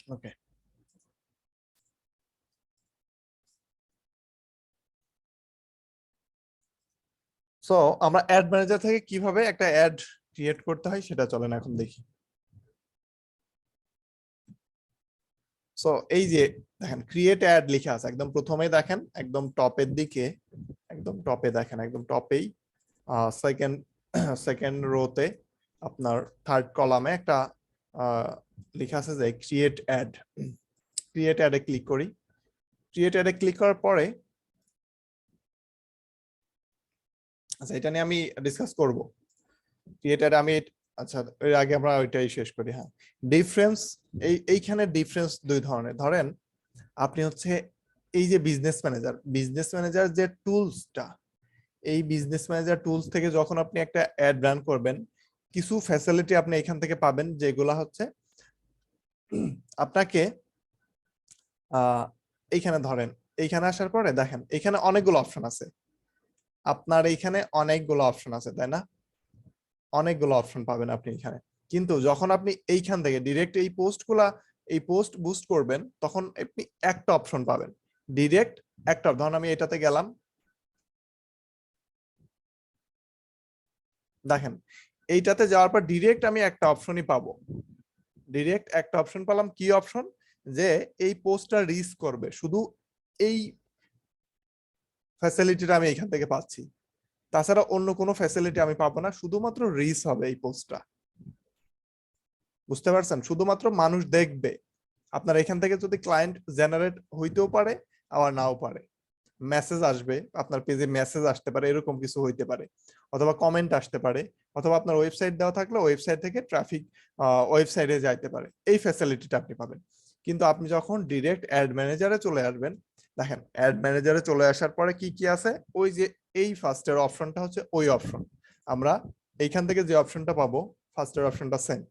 ওকে, so আমরা add manager থেকে কিভাবে একটা অ্যাড ক্রিয়েট করতে হয় সেটা চলেন এখন দেখি। সো এই যে দেখেন ক্রিয়েট অ্যাড লেখা আছে একদম প্রথমেই, দেখেন একদম টপের দিকে, একদম টপে দেখেন, একদম টপেই সেকেন্ড সেকেন্ড রোতে আপনার থার্ড কলামে একটা লেখা আছে যে ক্রিয়েট অ্যাড। ক্রিয়েট অ্যাডে ক্লিক করি। ক্রিয়েট অ্যাডে ক্লিক করার পরে, আচ্ছা এটা নিয়ে আমি ডিসকাস করব। ক্রিয়েট অ্যাড আমি, আচ্ছা এর আগে আমরা ওইটাই শেষ করি। হ্যাঁ, ডিফারেন্স, এইখানে ডিফারেন্স দুই ধরনের। ধরেন আপনি হচ্ছে এই যে বিজনেস ম্যানেজার, বিজনেস ম্যানেজার যে টুলসটা, এই বিজনেস ম্যানেজার টুলস থেকে যখন আপনি একটা অ্যাড রান করবেন, কিছু ফ্যাসিলিটি আপনি এখান থেকে পাবেন, যেগুলা হচ্ছে আপনাকে এইখানে ধরেন, এইখানে আসার পরে দেখেন এখানে অনেকগুলো অপশন আছে। আপনার এইখানে অনেকগুলো অপশন আছে, তাই না? অনেকগুলো অপশন পাবেন আপনি এখানে। কিন্তু যখন আপনি এইখান থেকে ডিরেক্ট এই পোস্টগুলা, এই পোস্ট বুস্ট করবেন, তখন আপনি একটা অপশন পাবেন ডিরেক্ট। একটা, ধরুন আমি এটাতে গেলাম, দেখেন এইটাতে যাওয়ার পর ডিরেক্ট আমি একটা অপশনই পাবো। ডিরেক্ট একটা অপশন পেলাম, কি অপশন? যে এই পোস্টটা রিচ করবে, শুধু এই ফ্যাসিলিটিটা আমি এখান থেকে পাচ্ছি। তাছাড়া অন্য কোনো ফ্যাসিলিটি আমি পাবো না, শুধুমাত্র রিচ হবে এই পোস্টটা। বুঝতে পারছেন? শুধুমাত্র মানুষ দেখবে। আপনার এখান থেকে যদি ক্লায়েন্ট জেনারেট হইতেও পারে, আবার নাও পারে। মেসেজ আসবে, আপনার পেজে মেসেজ আসতে পারে, এরকম কিছু হইতে পারে, অথবা কমেন্ট আসতে পারে, অথবা আপনার ওয়েবসাইট দেওয়া থাকলে ওয়েবসাইট থেকে ট্রাফিক ওয়েবসাইটে যাইতে পারে। এই ফ্যাসিলিটিটা আপনি পাবেন। কিন্তু আপনি যখন ডিরেক্ট অ্যাড ম্যানেজারে চলে আসবেন, দেখেন অ্যাড ম্যানেজারে চলে আসার পরে কি কি আছে, ওই যে এই ফার্স্টের অপশনটা হচ্ছে ওই অপশন। আমরা এইখান থেকে যে অপশনটা পাবো, ফার্স্টের অপশনটা সেম।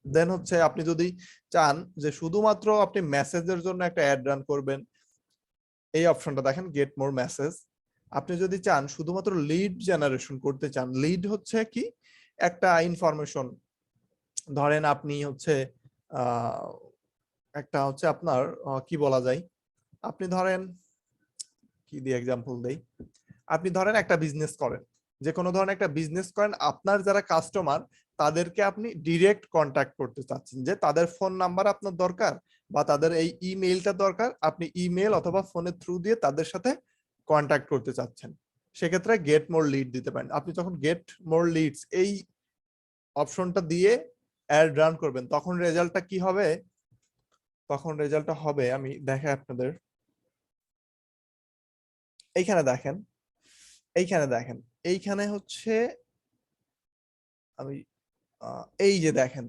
দেন হচ্ছে আপনি যদি চান যে শুধুমাত্র আপনি মেসেজের জন্য একটা অ্যাড রান করবেন, এই অপশনটা দেখেন গেট মোর মেসেজ। আপনি যদি চান শুধুমাত্র লিড জেনারেশন করতে চান, লিড হচ্ছে কি, একটা ইনফরমেশন, ধরেন আপনি হচ্ছে আহ একটা হচ্ছে আপনার কি বলা যায়, আপনি ধরেন কি দিয়ে এক্সাম্পল দেই, আপনি ধরেন একটা বিজনেস করেন, যে কোনো ধরনের একটা বিজনেস করেন, আপনার যারা কাস্টমার তাদেরকে আপনি ডিরেক্ট কন্ট্যাক্ট করতে চাচ্ছেন, যে তাদের ফোন নাম্বার আপনার দরকার বা তাদের এই ইমেইলটা দরকার, আপনি ইমেল অথবা ফোনের থ্রু দিয়ে তাদের সাথে কন্ট্যাক্ট করতে চাচ্ছেন, সেক্ষেত্রে গেট মোর লিড দিতে পারেন। আপনি যখন গেট মোর লিডস এই অপশনটা দিয়ে অ্যাড রান করবেন, তখন রেজাল্টটা কি হবে? তখন রেজাল্টটা হবে, আমি দেখাই আপনাদের। এইখানে দেখেন, এইখানে দেখেন, এইখানে হচ্ছে আমি এই যে দেখেন,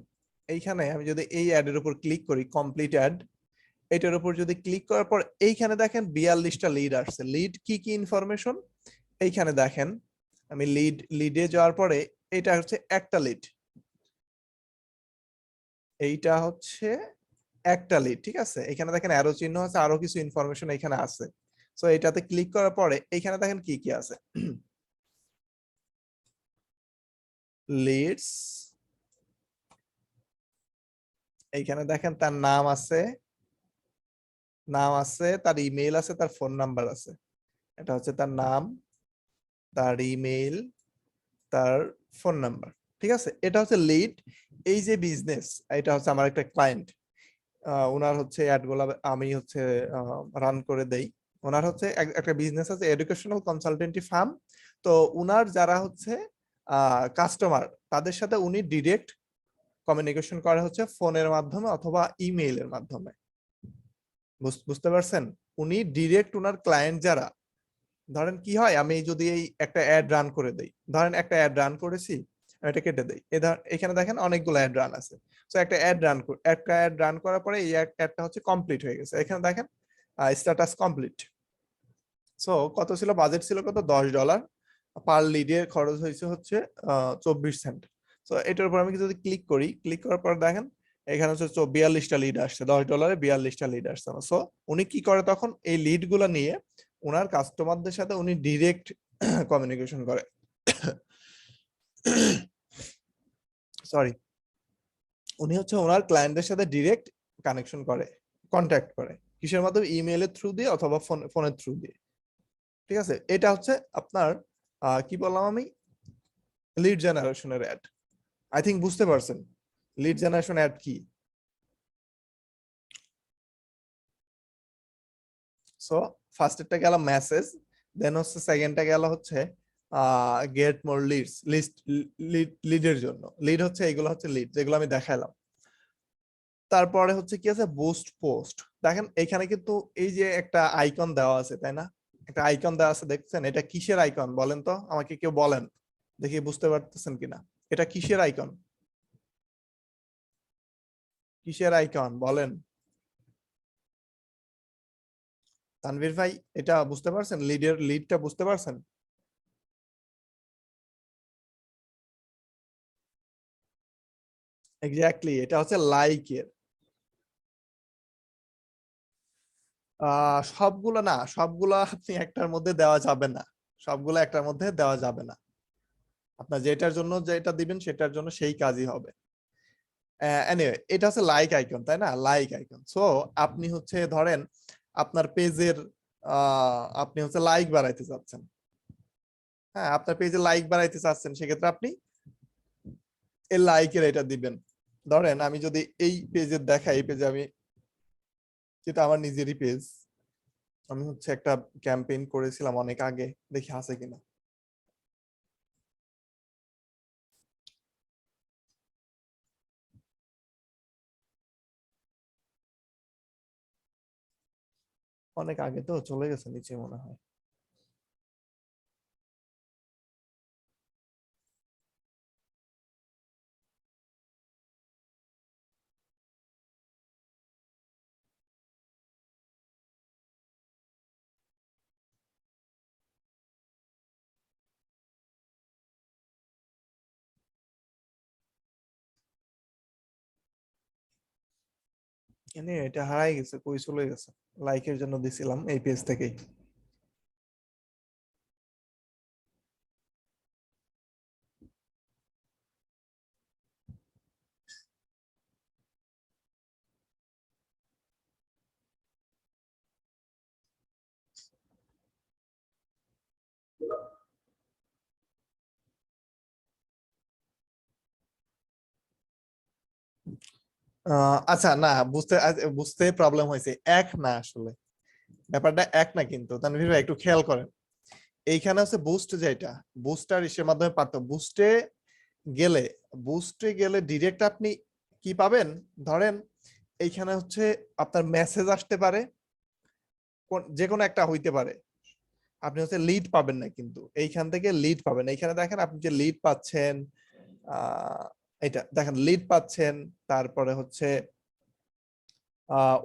এইখানে আমি যদি এই অ্যাডের উপর ক্লিক করি, কমপ্লিট অ্যাড, এটার উপর যদি ক্লিক করার পর এইখানে দেখেন 42টা লিড আসছে। লিড কি কি ইনফরমেশন এইখানে দেখেন, আমি লিডে যাওয়ার পরে এটা হচ্ছে একটা লিড, এইটা হচ্ছে একটা লিড, ঠিক আছে? এখানে দেখেন অ্যারো চিহ্ন আছে, আরো কিছু ইনফরমেশন এখানে আছে। সো এটাতে ক্লিক করার পরে এইখানে দেখেন কি কি আছে, লিডস, এইখানে দেখেন তার নাম আছে, নাম আছে, তার ইমেল আছে, তার ফোন নাম্বার আছে। এটা হচ্ছে তার নাম, তার ইমেল, তার ফোন নাম্বার, ঠিক আছে? এটা হচ্ছে লিড। এই যে বিজনেস, এটা হচ্ছে আমার একটা ক্লায়েন্ট, ওনার হচ্ছে অ্যাড গুলা আমি হচ্ছে রান করে দেই। ওনার হচ্ছে একটা বিজনেস আছে, এডুকেশনাল কনসালটেন্সি ফার্ম। তো উনার যারা হচ্ছে কাস্টমার, তাদের সাথে উনি ডিরেক্ট কমিউনিকেশন করে হচ্ছে ফোনের মাধ্যমে অথবা ইমেইলের মাধ্যমে। বুঝতে পারছেন? উনি ডিরেক্ট উনার ক্লায়েন্ট যারা, ধরেন কি হয়, আমি যদি এই একটা অ্যাড রান করে দেই, ধরেন একটা অ্যাড রান করেছি, আমি এটা কেটে দেই, এখানে দেখেন অনেকগুলো অ্যাড রান আছে। তো একটা অ্যাড রান করার পরে এই অ্যাডটা হচ্ছে কমপ্লিট হয়ে গেছে, এখানে দেখেন স্ট্যাটাস কমপ্লিট। সো কত ছিল, বাজেট ছিল কত, $10, পার লিডের খরচ হয়েছে হচ্ছে 24 সেন্ট। তো এটার উপর আমি যদি ক্লিক করি, ক্লিক করার পর দেখেন এখানে হচ্ছে 42টা লিড আসছে, $10 42টা লিড আসছে। সো উনি কি করে, তখন এই লিড গুলা নিয়ে ওনার কাস্টমারদের সাথে উনি ডিরেক্ট কমিউনিকেশন করে, সরি, উনি হচ্ছে ওনার ক্লায়েন্টদের সাথে ডিরেক্ট কানেকশন করে, কন্ট্যাক্ট করে, কিসের মাধ্যমে? ইমেইলের থ্রু দিয়ে অথবা ফোনের থ্রু দিয়ে। ঠিক আছে, এটা হচ্ছে আপনার কি বললাম আমি, লিড জেনারেশনের অ্যাড। আই থিঙ্ক বুঝতে পারছেন লিড জেনারেশন অ্যাড কি। সো ফার্স্টেরটা গেল মেসেজ, দেন হচ্ছে সেকেন্ডটা গেল হচ্ছে গেট মোর লিডস, লিস্ট লিডের জন্য। লিড হচ্ছে এগুলো হচ্ছে লিড যেগুলো আমি দেখালাম। তারপরে হচ্ছে কি আছে, বুস্ট পোস্ট। দেখেন এখানে কিন্তু এই যে একটা আইকন দেওয়া আছে, তাই না? একটা আইকন দেওয়া আছে, দেখছেন? এটা কিসের আইকন বলেন তো, আমাকে কেউ বলেন, দেখি বুঝতে পারতেছেন কিনা। এটা কিসের আইকন? কিসের আইকন বলেন তানভীর ভাই? এটা বুঝতে পারছেন? লিডটা বুঝতে পারছেন? এক্স্যাক্টলি, এটা হচ্ছে লাইকের। সবগুলো না, সবগুলো আপনি একটার মধ্যে দেওয়া যাবে না, সবগুলো একটার মধ্যে দেওয়া যাবে না। আপনার যেটার জন্য যেটা দিবেন সেটার জন্য সেই কাজই হবে। এনিওয়ে, এটা হচ্ছে লাইক আইকন, তাই না? Like icon. সো আপনি হচ্ছে ধরেন আপনার পেজের আপনি হচ্ছে লাইক বাড়াইতে চাচ্ছেন। হ্যাঁ, আপনার পেজে লাইক বাড়াইতে চাচ্ছেন, সেক্ষেত্রে আপনি এই লাইকের এটা দিবেন। ধরেন আমি যদি এই পেজের দেখাই, এই পেজে আমি, যেটা আমার নিজেরই পেজ, আমি হচ্ছে একটা ক্যাম্পেইন করেছিলাম অনেক আগে, দেখি আছে কিনা। অনেক আগে তো চলে গেছে নিচে মনে হয়। এনে এটা হারাই গেছে, কই চলে গেছে। লাইকের জন্য দিছিলাম এই পেজ থেকেই। আচ্ছা, না বুঝতে বুঝতে প্রবলেম হয়েছে। এক না আসলে, ব্যাপারটা এক না কিন্তু তানভীর ভাই, একটু খেয়াল করেন। এইখানে হচ্ছে বুস্ট, যেটা বুস্টার ইসের মাধ্যমে পারতো, গেলে বুস্টে গেলে ডিরেক্ট আপনি কি পাবেন? ধরেন এইখানে হচ্ছে আপনার মেসেজ আসতে পারে, যে কোনো একটা হইতে পারে। আপনি হচ্ছে লিড পাবেন না, কিন্তু এইখান থেকে লিড পাবেন। এইখানে দেখেন আপনি যে লিড পাচ্ছেন, আহ এটা দেখেন লিড পাচ্ছেন। তারপরে হচ্ছে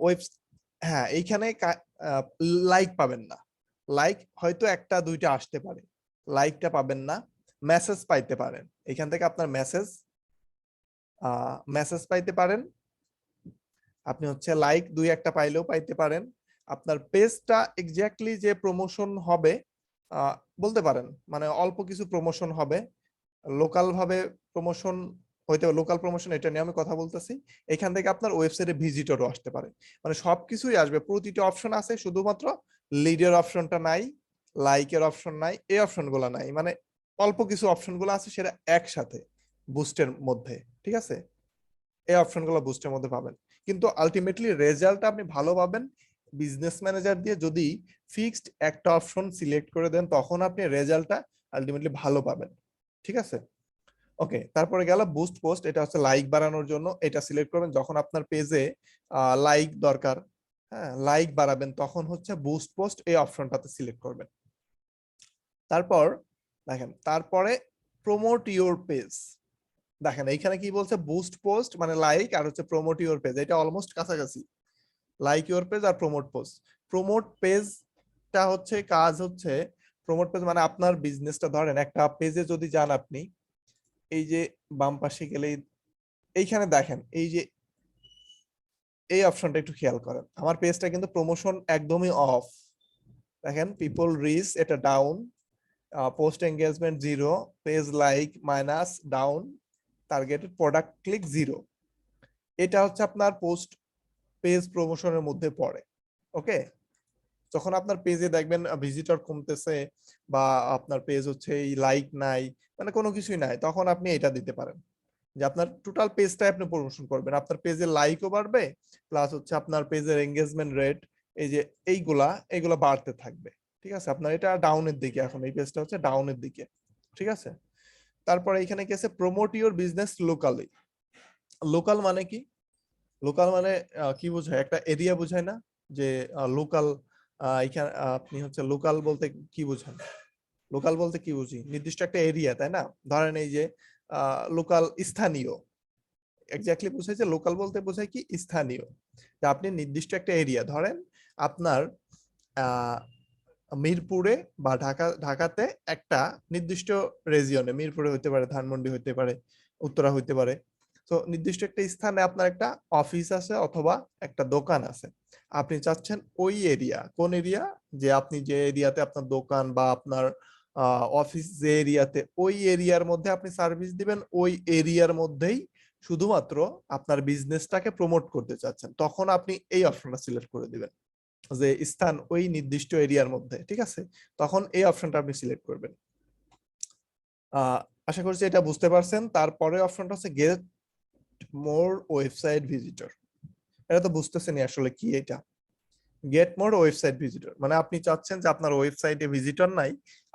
ওয়েব, হ্যাঁ এইখানে লাইক পাবেন না। লাইক হয়তো একটা দুইটা আসতে পারে, লাইকটা পাবেন না। মেসেজ পাইতে পারেন, এখান থেকে আপনার মেসেজ পাইতে পারেন। আপনি হচ্ছে লাইক দুই একটা পাইলেও পাইতে পারেন। আপনার পেজটা এক্স্যাক্টলি যে প্রমোশন হবে আহ, বলতে পারেন, মানে অল্প কিছু প্রমোশন হবে, লোকাল ভাবে প্রমোশন হইতে, লোকাল প্রমোশন এটা নিয়ে আমি কথা বলতেছি। এখান থেকে আপনার ওয়েবসাইটে ভিজিটরও আসতে পারে, মানে সবকিছুই আসবে, প্রতিটা অপশন আছে, শুধুমাত্র লিডের অপশনটা নাই, লাইকের অপশন নাই, এই অপশন গুলা নাই। মানে অল্প কিছু অপশন গুলো আছে, সেটা একসাথে বুস্টের মধ্যে। ঠিক আছে, এই অপশন গুলো বুস্টের মধ্যে পাবেন, কিন্তু আলটিমেটলি রেজাল্ট আপনি ভালো পাবেন বিজনেস ম্যানেজার দিয়ে। যদি ফিক্সড একটা অপশন সিলেক্ট করে দেন, তখন আপনি রেজাল্টটা আলটিমেটলি ভালো পাবেন। ঠিক আছে, ওকে। তারপরে গেল বুস্ট পোস্ট, এটা হচ্ছে লাইক বাড়ানোর জন্য। এটা সিলেক্ট করবেন যখন আপনার পেজে লাইক দরকার, হ্যাঁ লাইক বাড়াবেন, তখন হচ্ছে বুস্ট পোস্ট এই অপশনটাতে সিলেক্ট করবেন। তারপর দেখেন, তারপরে প্রমোট ইউর পেজ। দেখেন এইখানে কি বলছে, বুস্ট পোস্ট মানে লাইক, আর হচ্ছে প্রমোট ইউর পেজ, এটা অলমোস্ট কাছাকাছি। লাইক ইউর পেজ আর প্রমোট পোস্ট। প্রমোট পেজটা হচ্ছে কাজ হচ্ছে, প্রমোট পেজ মানে আপনার বিজনেসটা, ধরেন একটা পেজে যদি যান আপনি, এই যে বাম পাশে গেলেই এইখানে দেখেন, এই যে এই অপশনটা একটু খেয়াল করেন, আমার পেজটা কিন্তু প্রমোশন একদমই অফ। দেখেন পিপল রিচ এটা down, post engagement zero, page like minus down, targeted product click zero. এটা হচ্ছে আপনার পোস্ট পেজ প্রমোশনের মধ্যে পড়ে। ওকে, যখন আপনার পেজে দেখবেন ভিজিটর কমতেছে বা আপনার পেজ হচ্ছে এই লাইক নাই, মানে কোনো কিছুই নাই, তখন আপনি এটা দিতে পারেন যে আপনার টোটাল পেজটাই আপনি প্রমোশন করবেন, আপনার পেজের লাইকও বাড়বে, প্লাস হচ্ছে আপনার পেজের এঙ্গেজমেন্ট রেট এই যে এইগুলা বাড়তে থাকবে। ঠিক আছে, আপনার এটা ডাউনের দিকে, এখন এই পেজটা হচ্ছে ডাউনের দিকে। ঠিক আছে, তারপরে এখানে কি আছে, promote your business locally. Local মানে কি? লোকাল মানে কি বোঝায়, একটা এরিয়া বোঝায় না, যে লোকাল, এখানে আপনি হচ্ছে লোকাল বলতে কি বোঝান? লোকাল বলতে কি বুঝি, নির্দিষ্ট একটা এরিয়া, তাই না? ধরেন এই যে লোকাল, স্থানীয়, এক্স্যাক্টলি বোঝায় যে লোকাল বলতে বোঝায় কি স্থানীয়, যে আপনি নির্দিষ্ট একটা এরিয়া, ধরেন আপনার আহ মিরপুরে বা ঢাকাতে একটা নির্দিষ্ট রেজিয়নে, মিরপুরে হইতে পারে, ধানমন্ডি হইতে পারে, উত্তরা হইতে পারে, তো নির্দিষ্ট একটা স্থানে আপনার একটা অফিস আছে অথবা একটা দোকান আছে, আপনি চাচ্ছেন ওই এরিয়া, কোন এরিয়া, যে আপনি যে এরিয়াতে আপনার দোকান বা আপনার অফিস, যে এরিয়াতে, ওই এরিয়ার মধ্যে আপনি সার্ভিস দিবেন, ওই এরিয়ার মধ্যেই শুধুমাত্র আপনার বিজনেসটাকে প্রমোট করতে চাচ্ছেন, তখন আপনি এই অপশনটা সিলেক্ট করে দিবেন, যে স্থান ওই নির্দিষ্ট এরিয়ার মধ্যে। ঠিক আছে, তখন এই অপশনটা আপনি সিলেক্ট করবেন। আশা করছি এটা বুঝতে পারছেন। তারপরে অপশনটা হচ্ছে গেট মোর ওয়েবসাইট ভিজিটর। এটা তো বুঝতেছেনই আসলে কি এটা। গেট মোর ওয়েবসাইট ভিজিটর মানে আপনি চাচ্ছেন যে আপনার ওয়েবসাইটে ভিজিটর নাই,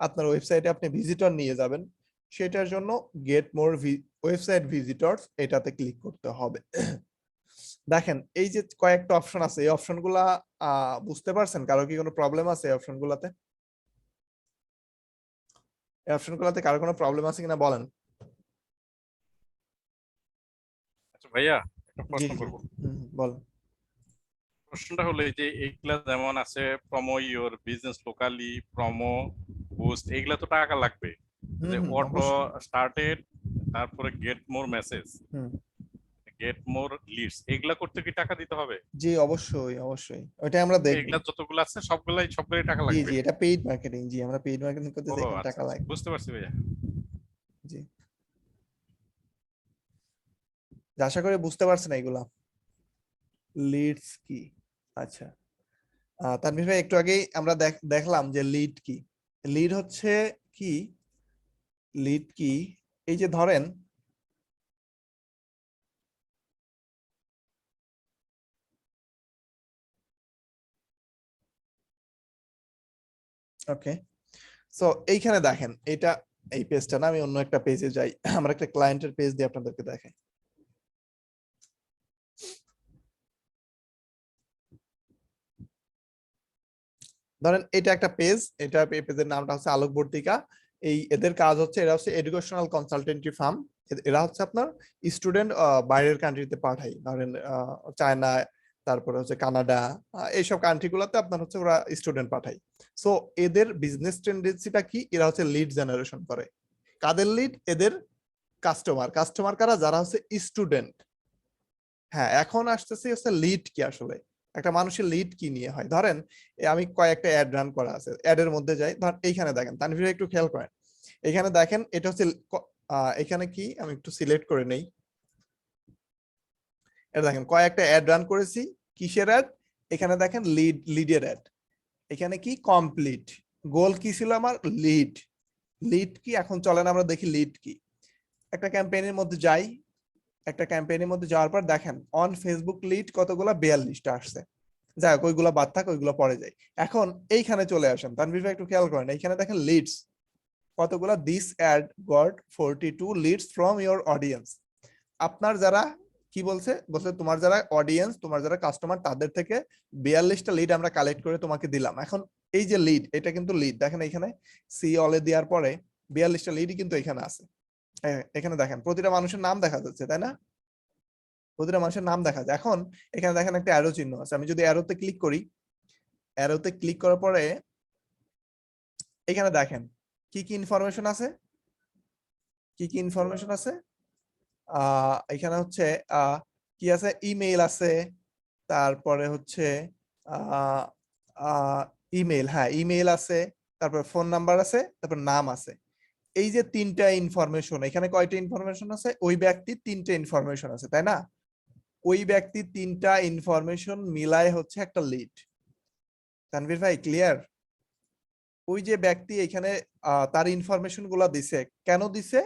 আপনার ওয়েবসাইটে আপনি ভিজিটর নিয়ে যাবেন, সেটার জন্য গেট মোর ওয়েবসাইট ভিজিটরস এটাতে ক্লিক করতে হবে। দেখেন এই যে কয়েকটা অপশন আছে, এই অপশনগুলা বুঝতে পারছেন? কারো কি কোনো প্রবলেম আছে এই অপশনগুলাতে? এই অপশনগুলোতে কারো কোনো প্রবলেম আছে কিনা বলেন। আচ্ছা ভাইয়া, একটা জি প্রশ্ন জি, করব। বলেন। প্রশ্নটা হলো এই যে এইগুলা যেমন আছে, promo your business locally, promo boost, এগুলা তো টাকা লাগবে। যে অটো অবশ্যই। স্টার্টেড, তারপরে গেট মোর মেসেজ, হুম, গেট মোর লিডস, এগুলা করতে কি টাকা দিতে হবে? জি অবশ্যই অবশ্যই, ওইটা আমরা দেখবো। এগুলা যতগুলো আছে সবগুলাই টাকা জি লাগবে? জি, এটা পেইড মার্কেটিং, জি আমরা পেইড মার্কেটিং ও করতেছি, এখানে আচ্ছা টাকা আচ্ছা, লাগবে। বুঝতে পারছি ভাইয়া। জি, আশা করি বুঝতে পারছেন এগুলা। লিডস কি? আচ্ছা, তানভীর ভাই একটু আগেই আমরা দেখলাম যে লিড কি। লিড হচ্ছে কি, লিড কি, এই যে ধরেন ওকে, সো এইখানে দেখেন এটা, এই পেজটা না, আমি অন্য একটা পেজে যাই, আমরা একটা ক্লায়েন্টের পেজ দিয়ে আপনাদেরকে দেখাই। ধরেন এটা একটা পেজ, এটা পেজের নামটা হচ্ছে আলোকবর্তিকা। এই এদের কাজ হচ্ছে, এরা হচ্ছে এডুকেশনাল কনসালটেন্সি ফার্ম। এরা হচ্ছে আপনার স্টুডেন্ট বাইরের কান্ট্রিতে পাঠায়, ধরেন চায়না, তারপরে হচ্ছে কানাডা, এইসব কান্ট্রি গুলোতে আপনার হচ্ছে ওরা স্টুডেন্ট পাঠায়। সো এদের বিজনেস টেন্ডেন্সিটা কি, এরা হচ্ছে লিড জেনারেশন করে। কাদের লিড? এদের কাস্টমার। কাস্টমার কারা? যারা হচ্ছে স্টুডেন্ট। হ্যাঁ, এখন আসতেছে হচ্ছে লিড কি, আসলে একটা মানুষের লিড কি নিয়ে হয়। ধরেন আমি কয়েকটা অ্যাড রান করা আছে, অ্যাড এর মধ্যে যাই, ধর এইখানে দেখেন, তানভীর একটু খেয়াল করেন, এখানে দেখেন এটা হচ্ছে এখানে কি, আমি একটু সিলেক্ট করে নেই, এটা দেখেন কয়েকটা অ্যাড রান করেছি। কিসের অ্যাড? এখানে দেখেন লিডের অ্যাড। এখানে কি কমপ্লিট, গোল কি ছিল আমার? লিড। লিড কি, এখন চলেন আমরা দেখি লিড কি। একটা ক্যাম্পেইনের মধ্যে যাই, একটা ক্যাম্পেইনের মধ্যে যাওয়ার পর দেখেন অন ফেসবুক লিড কতগুলা, 42টা আসছে। যাই হোক, ওইগুলা বাদ থাক, ওইগুলা পরে যাই। এখন এইখানে চলে আসেন, তানভীর ভাই একটু খেয়াল করেন, এইখানে দেখেন লিডস কতগুলা, this ad got 42 leads from your audience. আপনার যারা, কি বলছে, বলছে তোমার যারা অডিয়েন্স, তোমার যারা কাস্টমার, তাদের থেকে 42টা লিড আমরা কালেক্ট করে তোমাকে দিলাম। এখন এই যে লিড, এটা কিন্তু লিড, দেখেন এখানে সি অলে দেওয়ার পরে 42টা লিডই কিন্তু এখানে আছে। এখানে দেখেন প্রতিটা মানুষের নাম দেখা যাচ্ছে, তাই না? প্রতিটা মানুষের নাম দেখা যায়। এখন এখানে দেখেন একটা অ্যারো চিহ্ন আছে, আমি যদি অ্যারোতে ক্লিক করি, অ্যারোতে ক্লিক করার পরে এখানে দেখেন কি কি ইনফরমেশন আছে, কি কি ইনফরমেশন আছে। এখানে হচ্ছে কি আছে, ইমেইল আছে, তারপরে হচ্ছে ইমেইল, হ্যাঁ ইমেইল আছে, তারপর ফোন নাম্বার আছে, তারপর নাম আছে। এই যে তিনটা ইনফরমেশন, এখানে কয়টা ইনফরমেশন আছে? ওই ব্যক্তির তিনটা ইনফরমেশন আছে, তাই না? ওই ব্যক্তি 3টা ইনফরমেশন মিলায় হচ্ছে একটা লিড। তানভীর ভাই ক্লিয়ার? ওই যে ব্যক্তি এখানে তার ইনফরমেশন গুলা দিছে, কেন দিছে?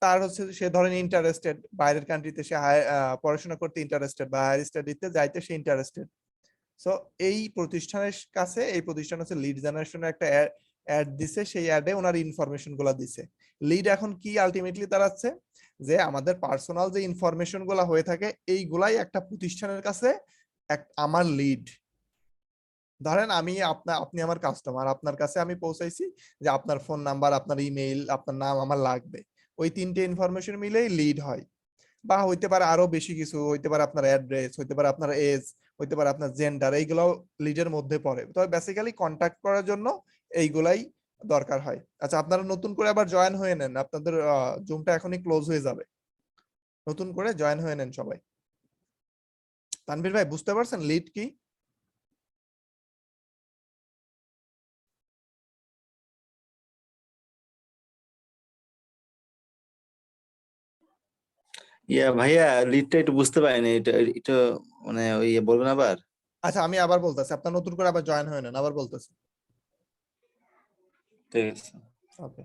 তার হচ্ছে সে ধরেন ইন্টারেস্টেড, বাইরের কান্ট্রিতে সে পড়াশোনা করতে ইন্টারেস্টেড বা হায়ার স্টাডিতে যাইতে সে ইন্টারেস্টেড। সো এই প্রতিষ্ঠানের কাছে, এই প্রতিষ্ঠান হচ্ছে লিড জেনারেশনের একটা অ্যাড দিছে, সেই অ্যাডে ওনার ইনফরমেশন গুলা দিছে। লিড এখন কি আলটিমেটলি দাঁড়াচ্ছে, যে আমাদের পার্সোনাল যে ইনফরমেশন গুলা হয়ে থাকে এইগুলাই একটা প্রতিষ্ঠানের কাছে আমার লিড। ধরেন আমি আপনি আমার কাস্টমার, আপনার কাছে আমি পৌঁছাইছি যে আপনার ফোন নাম্বার, আপনার ইমেইল, আপনার নাম আমার লাগবে। ওই 3টে ইনফরমেশন মিলেই লিড হয়। বা হইতে পারে আরো বেশি কিছু, হইতে পারে আপনার অ্যাড্রেস, হইতে পারে আপনার এজ, হইতে পারে আপনার জেন্ডার, এইগুলো লিডের মধ্যে পড়ে। তবে বেসিক্যালি কন্ট্যাক্ট করার জন্য এইগুলাই দরকার হয়। আচ্ছা, আপনারা নতুন করে আবার জয়েন হয়ে নেন, আপনাদের জুমটা এখনই ক্লোজ হয়ে যাবে, নতুন করে জয়েন হয়ে নেন সবাই। তানভীর ভাই বুঝতে পারছেন লিড কি? ইয়া ভাইয়া, লিডটা একটু বুঝতে পারিনি, এটা এটা মানে ওই বলবেন আবার? আচ্ছা আমি আবার বলতেছি, আপনার নতুন করে আবার জয়েন হয়ে নেন, আবার বলতেছি। ঠিক আছে। ওকে।